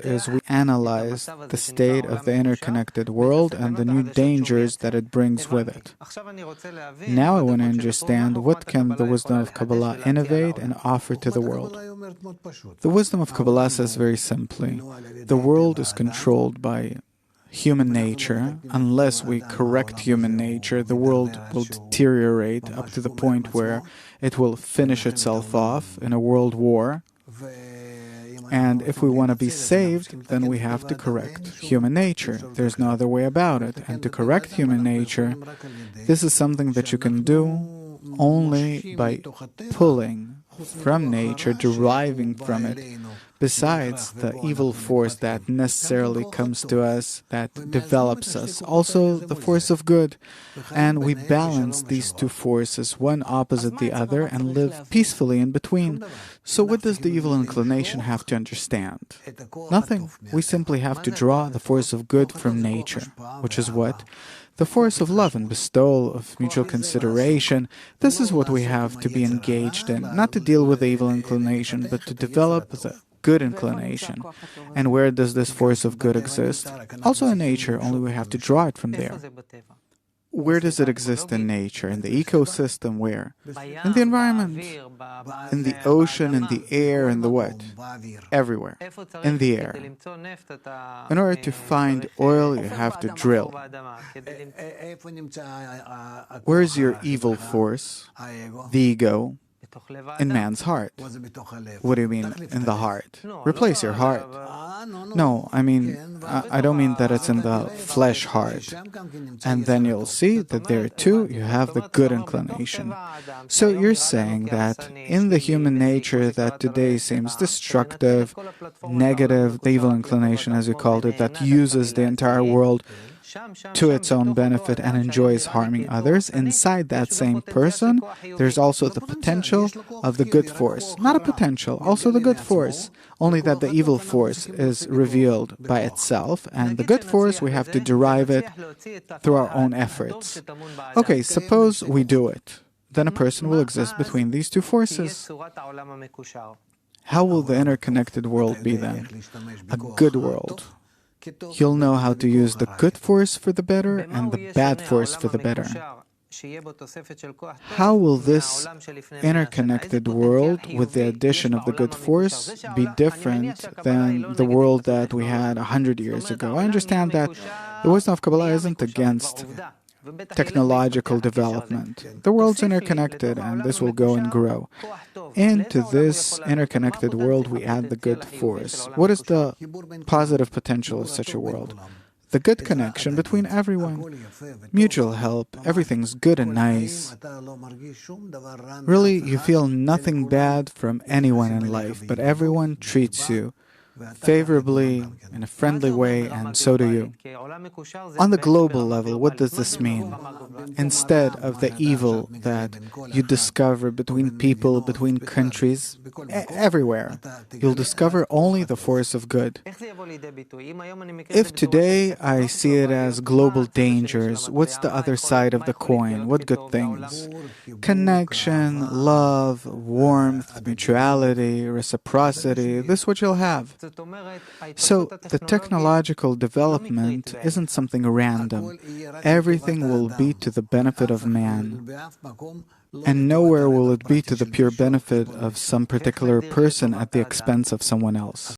is we analyze the state of the interconnected world and the new dangers that it brings with it. Now I want to understand what can the wisdom of Kabbalah innovate and offer to the world. The wisdom of Kabbalah says very simply, the world is controlled by human nature. Unless we correct human nature, the world will deteriorate up to the point where it will finish itself off in a world war. And if we want to be saved, then we have to correct human nature. There's no other way about it. And to correct human nature, this is something that you can do only by pulling from nature, deriving from it, besides the evil force that necessarily comes to us, that develops us, also the force of good. And we balance these two forces, one opposite the other, and live peacefully in between. So what does the evil inclination have to understand? Nothing. We simply have to draw the force of good from nature, which is what? The force of love and bestowal, of mutual consideration. This is what we have to be engaged in, not to deal with the evil inclination, but to develop the good inclination. And where does this force of good exist? Also in nature, only we have to draw it from there. Where does it exist in nature? In the ecosystem, where? In the environment, in the ocean, in the air, in the what? Everywhere, in the air. In order to find oil, you have to drill. Where is your evil force, the ego? In man's heart. What do you mean, in the heart? Replace your heart. No, I don't mean that it's in the flesh heart. And then you'll see that there too you have the good inclination. So you're saying that in the human nature that today seems destructive, negative, the evil inclination as you called it, that uses the entire world to its own benefit and enjoys harming others, inside that same person, there's also the potential of the good force. Not a potential, also the good force. Only that the evil force is revealed by itself, and the good force, we have to derive it through our own efforts. Okay, suppose we do it. Then a person will exist between these two forces. How will the interconnected world be then? A good world. You'll know how to use the good force for the better and the bad force for the better. How will this interconnected world, with the addition of the good force, be different than the world that we had 100 years ago? I understand that the wisdom of Kabbalah isn't against technological development. The world's interconnected, and this will go and grow. Into this interconnected world, we add the good force. What is the positive potential of such a world? The good connection between everyone. Mutual help, everything's good and nice. Really, you feel nothing bad from anyone in life, but everyone treats you favorably, in a friendly way, and so do you. On the global level, what does this mean? Instead of the evil that you discover between people, between countries, everywhere, you'll discover only the force of good. If today I see it as global dangers, what's the other side of the coin? What good things? Connection, love, warmth, mutuality, reciprocity, this is what you'll have. So the technological development isn't something random. Everything will be to the benefit of man. And nowhere will it be to the pure benefit of some particular person at the expense of someone else.